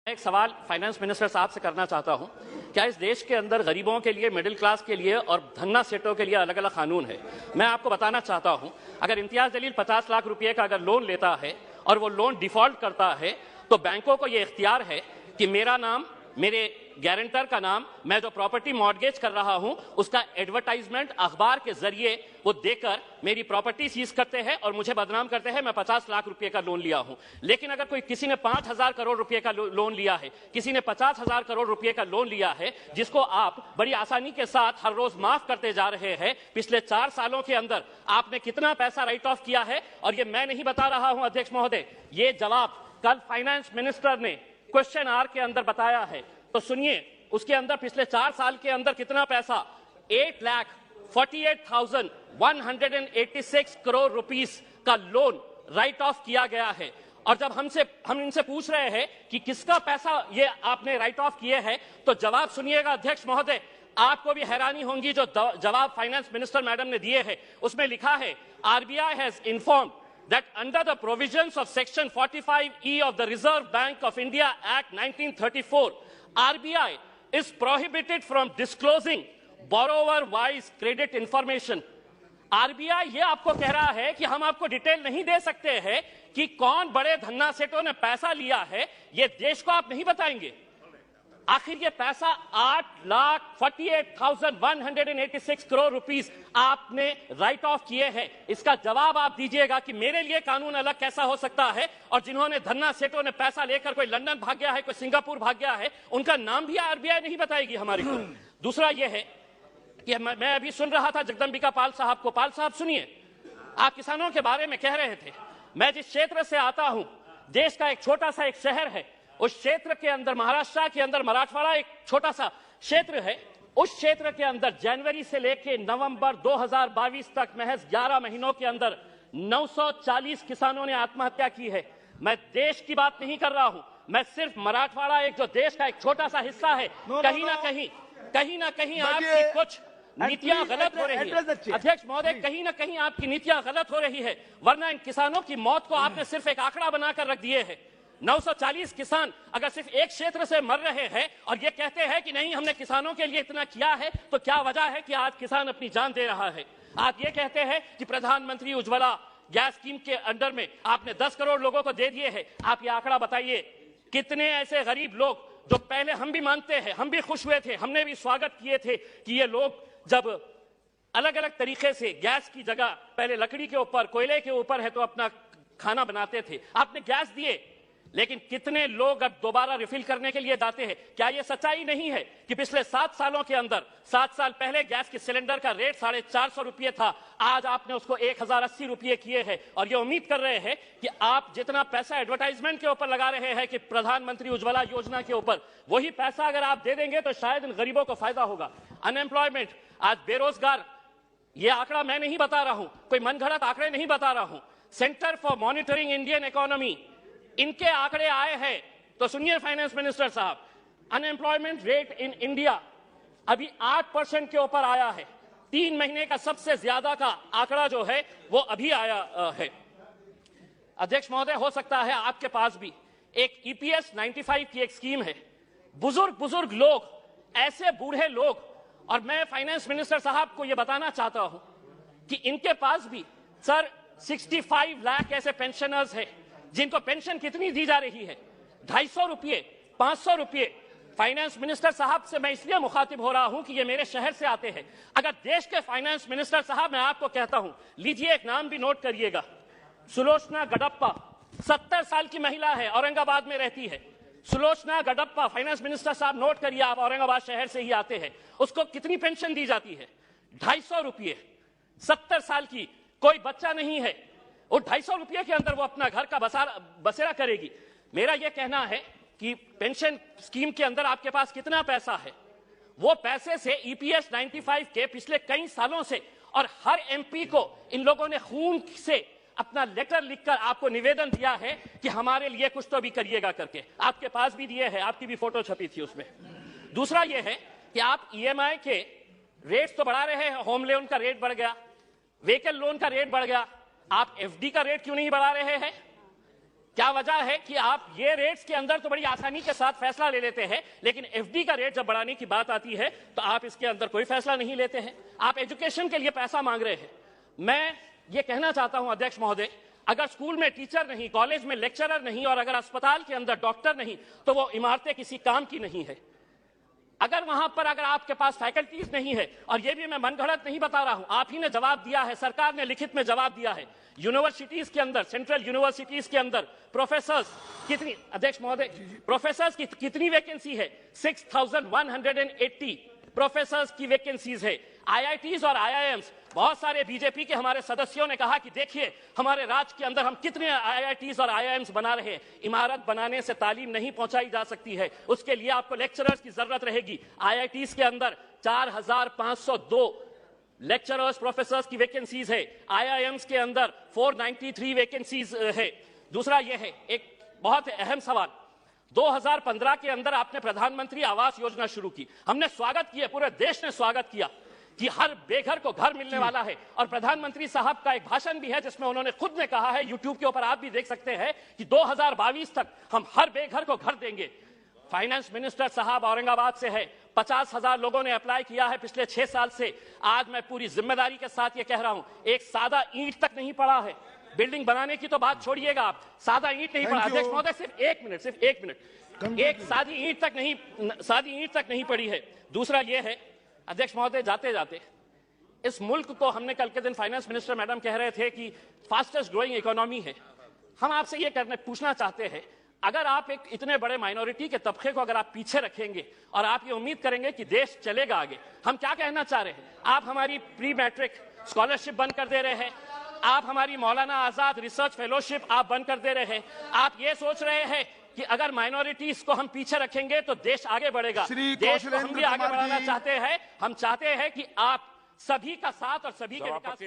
एक सवाल finance minister साहब से करना चाहता हूं। क्या इस देश के अंदर गरीबों के लिए, मिडिल क्लास के लिए और धन्ना सेठों के लिए अलग अलग कानून है? मैं आपको बताना चाहता हूं, अगर इम्तियाज जलील 50 लाख रुपए का अगर लोन लेता है और वो लोन डिफॉल्ट करता है तो बैंकों को ये इख्तियार है कि मेरा नाम, मेरे गारंटर का नाम, मैं जो प्रॉपर्टी मॉर्गेज कर रहा हूं उसका एडवर्टाइजमेंट अखबार के जरिए वो देकर मेरी प्रॉपर्टी सीज करते हैं और मुझे बदनाम करते हैं मैं 50 लाख रुपए का लोन लिया हूं। लेकिन अगर कोई किसी ने 5,000 करोड़ रुपए का लोन लिया है, किसी ने 50,000 करोड़ रुपए का लोन लिया है, जिसको आप बड़ी आसानी के साथ हर रोज माफ करते जा रहे हैं, पिछले 4 सालों के अंदर आपने कितना पैसा राइट ऑफ किया है? और ये मैं नहीं बता रहा हूं अध्यक्ष महोदय, ये जवाब कल फाइनेंस मिनिस्टर ने क्वेश्चन आवर के अंदर बताया है। तो सुनिए, उसके अंदर पिछले 4 साल के अंदर कितना पैसा 8,48,186 करोड़ रुपीस का लोन राइट ऑफ किया गया है। और जब हम इनसे पूछ रहे हैं कि किसका पैसा ये आपने राइट ऑफ किए हैं, तो जवाब सुनिएगा अध्यक्ष महोदय, आपको भी हैरानी होगी जो जवाब फाइनेंस मिनिस्टर मैडम ने दिए हैं। उसमें लिखा है, RBI has informed that under the provisions of section 45E of the Reserve Bank of India Act 1934, RBI is prohibited from disclosing borrower-wise credit information. RBI ये आपको कह रहा है कि हम आपको डिटेल नहीं दे सकते हैं कि कौन बड़े धन्ना सेठों ने पैसा लिया है, ये देश को आप नहीं बताएंगे। आखिर ये पैसा 8,48,186 करोड़ रुपीस आपने राइट ऑफ किए हैं, इसका जवाब आप दीजिएगा कि मेरे लिए कानून अलग कैसा हो सकता है, और जिन्होंने धन्ना सेठों ने पैसा लेकर कोई लंदन भाग गया है, कोई सिंगापुर भाग गया है, उनका नाम भी आरबीआई नहीं बताएगी हमारी को। दूसरा यह है कि मैं अभी सुन रहा था जगदम्बिका पाल साहब को। पाल साहब सुनिए, आप किसानों के बारे में कह रहे थे, मैं जिस क्षेत्र से आता हूं, देश का एक छोटा सा एक शहर है, उस क्षेत्र के अंदर, महाराष्ट्र के अंदर मराठवाड़ा एक छोटा सा क्षेत्र है, उस क्षेत्र के अंदर जनवरी से लेकर नवंबर 2022 तक महज 11 महीनों के अंदर 940 किसानों ने आत्महत्या की है। मैं देश की बात नहीं कर रहा हूं, मैं सिर्फ मराठवाड़ा एक जो देश का एक छोटा सा हिस्सा है, कहीं ना कहीं आपकी कुछ नीतियां गलत हो रही है अध्यक्ष महोदय, कहीं ना कहीं आपकी नीतियां गलत हो रही है, वरना इन किसानों की मौत को आपने सिर्फ एक आंकड़ा बनाकर रख दिए है। 940 किसान अगर सिर्फ एक क्षेत्र से मर रहे हैं और ये कहते हैं कि नहीं हमने किसानों के लिए इतना किया है, तो क्या वजह है कि आज किसान अपनी जान दे रहा है? आप ये कहते हैं कि प्रधानमंत्री उज्ज्वला गैस स्कीम के अंडर में आपने 10 करोड़ लोगों को दे दिए हैं। आप ये आंकड़ा बताइए, कितने ऐसे गरीब लोग जो पहले हम भी मानते हैं, हम भी खुश हुए थे, हमने भी स्वागत किए थे कि ये लोग जब अलग अलग तरीके से गैस की जगह पहले लकड़ी के ऊपर, कोयले के ऊपर है तो अपना खाना बनाते थे, आपने गैस दिए, लेकिन कितने लोग अब दोबारा रिफिल करने के लिए जाते हैं? क्या यह सच्चाई नहीं है कि पिछले 7 सालों के अंदर, 7 साल पहले गैस के सिलेंडर का रेट 450 रुपये था, आज आपने उसको 1,080 रुपये किए हैं, और ये उम्मीद कर रहे हैं कि आप जितना पैसा एडवर्टाइजमेंट के ऊपर लगा रहे हैं कि प्रधानमंत्री उज्ज्वला योजना के ऊपर, वही पैसा अगर आप दे देंगे तो शायद इन गरीबों को फायदा होगा। अनएम्प्लॉयमेंट, आज बेरोजगार, ये आंकड़ा मैं नहीं बता रहा हूं, कोई मनगढ़ंत आंकड़े नहीं बता रहा हूं, centre for monitoring Indian economy, इनके आंकड़े आए हैं। तो सुनिए फाइनेंस मिनिस्टर साहब, अनएम्प्लॉयमेंट रेट इन इंडिया अभी 8% के ऊपर आया है। 3 महीने का सबसे ज्यादा का आंकड़ा जो है वो अभी आया है। अध्यक्ष महोदय, हो सकता है आपके पास भी एक EPS 95 की एक स्कीम है। बुजुर्ग लोग, ऐसे बूढ़े लोग, और मैं फाइनेंस मिनिस्टर साहब को यह बताना चाहता हूं कि इनके पास भी सर 65 लाख ऐसे पेंशनर्स हैं जिनको पेंशन कितनी दी जा रही है, 250 रुपये, 500 रुपये। फाइनेंस मिनिस्टर साहब से मैं इसलिए मुखातिब हो रहा हूं कि ये मेरे शहर से आते हैं। अगर देश के फाइनेंस मिनिस्टर साहब, मैं आपको कहता हूं, लीजिए एक नाम भी नोट करिएगा, सुलोचना गडप्पा, 70 साल की महिला है, औरंगाबाद में रहती है। सुलोचना गडप्पा, फाइनेंस मिनिस्टर साहब नोट करिए, आप औरंगाबाद शहर से ही आते हैं, उसको कितनी पेंशन दी जाती है? 250 रुपये। 70 साल की, कोई बच्चा नहीं है, और 250 रुपये के अंदर वो अपना घर का बसेरा करेगी। मेरा यह कहना है कि पेंशन स्कीम के अंदर आपके पास कितना पैसा है, वो पैसे से EPS 95 के पिछले कई सालों से, और हर MP को इन लोगों ने खून से अपना लेटर लिखकर आपको निवेदन दिया है कि हमारे लिए कुछ तो भी करिएगा करके, आपके पास भी दिए हैं, आपकी भी फोटो छपी थी उसमें। दूसरा यह है कि आप EMI के रेट्स तो बढ़ा रहे हैं, होम लोन का रेट बढ़ गया, व्हीकल लोन का रेट बढ़ गया, आप FD का रेट क्यों नहीं बढ़ा रहे हैं? क्या वजह है कि आप ये रेट्स के अंदर तो बड़ी आसानी के साथ फैसला ले लेते हैं, लेकिन एफडी का रेट जब बढ़ाने की बात आती है तो आप इसके अंदर कोई फैसला नहीं लेते हैं। आप एजुकेशन के लिए पैसा मांग रहे हैं। मैं ये कहना चाहता हूं अध्यक्ष महोदय, अगर स्कूल में टीचर नहीं, कॉलेज में लेक्चरर नहीं और अगर अस्पताल के अंदर डॉक्टर नहीं तो वो इमारतें किसी काम की नहीं है। अगर वहां पर अगर आपके पास फैकल्टीज नहीं है, और ये भी मैं मनगढ़ंत नहीं बता रहा हूं, आप ही ने जवाब दिया है, सरकार ने लिखित में जवाब दिया है, यूनिवर्सिटीज के अंदर, सेंट्रल यूनिवर्सिटीज के अंदर प्रोफेसर्स कितनी, अध्यक्ष महोदय, प्रोफेसर्स की कितनी वैकेंसी है? 6180 प्रोफेसर्स की वैकेंसीज है। आईआईटीज और आईआईएम्स, बहुत सारे बीजेपी के हमारे सदस्यों ने कहा कि देखिए हमारे राज्य के अंदर हम कितने आईआईटीज और आईआईएम्स बना रहे हैं। इमारत बनाने से तालीम नहीं पहुंचाई जा सकती है, उसके लिए आपको लेक्चरर्स की जरूरत रहेगी। आईआईटीज के अंदर 4502 लेक्चरर्स प्रोफेसर्स की वैकेंसीज है। आईआईएम्स के अंदर 493 वैकेंसीज है। दूसरा यह है, एक बहुत अहम सवाल, 2015 के अंदर आपने प्रधानमंत्री आवास योजना शुरू की, हमने स्वागत किया, पूरे देश ने स्वागत किया कि हर बेघर को घर मिलने वाला है। और प्रधानमंत्री साहब का एक भाषण भी है जिसमें उन्होंने खुद ने कहा है, यूट्यूब के ऊपर आप भी देख सकते हैं, कि 2022 तक हम हर बेघर को घर देंगे। फाइनेंस मिनिस्टर साहब औरंगाबाद से है, 50,000 लोगों ने अप्लाई किया है पिछले 6 साल से। आज मैं पूरी जिम्मेदारी के साथ ये कह रहा हूं, एक सादा ईंट तक नहीं पड़ा है। बिल्डिंग बनाने की तो बात छोड़िएगा आप, सादा ईंट नहीं पड़ा। अध्यक्ष महोदय सिर्फ एक मिनट, एक सादी ईंट तक नहीं पड़ी है। दूसरा ये है अध्यक्ष महोदय, जाते जाते इस मुल्क को, हमने कल के दिन फाइनेंस मिनिस्टर मैडम कह रहे थे कि फास्टेस्ट ग्रोइंग इकोनॉमी है। हम आपसे ये पूछना चाहते हैं, अगर आप एक इतने बड़े माइनॉरिटी के तबके को अगर आप पीछे रखेंगे और आप ये उम्मीद करेंगे कि देश चलेगा आगे, हम क्या कहना चाह रहे हैं? आप हमारी प्री मैट्रिक स्कॉलरशिप बंद कर दे रहे हैं, आप हमारी मौलाना आजाद रिसर्च फेलोशिप आप बंद कर दे रहे हैं। आप ये सोच रहे हैं कि अगर माइनॉरिटीज को हम पीछे रखेंगे तो देश आगे बढ़ेगा। देश को हम भी आगे बढ़ाना चाहते हैं। हम चाहते हैं कि आप सभी का साथ और सभी के विकास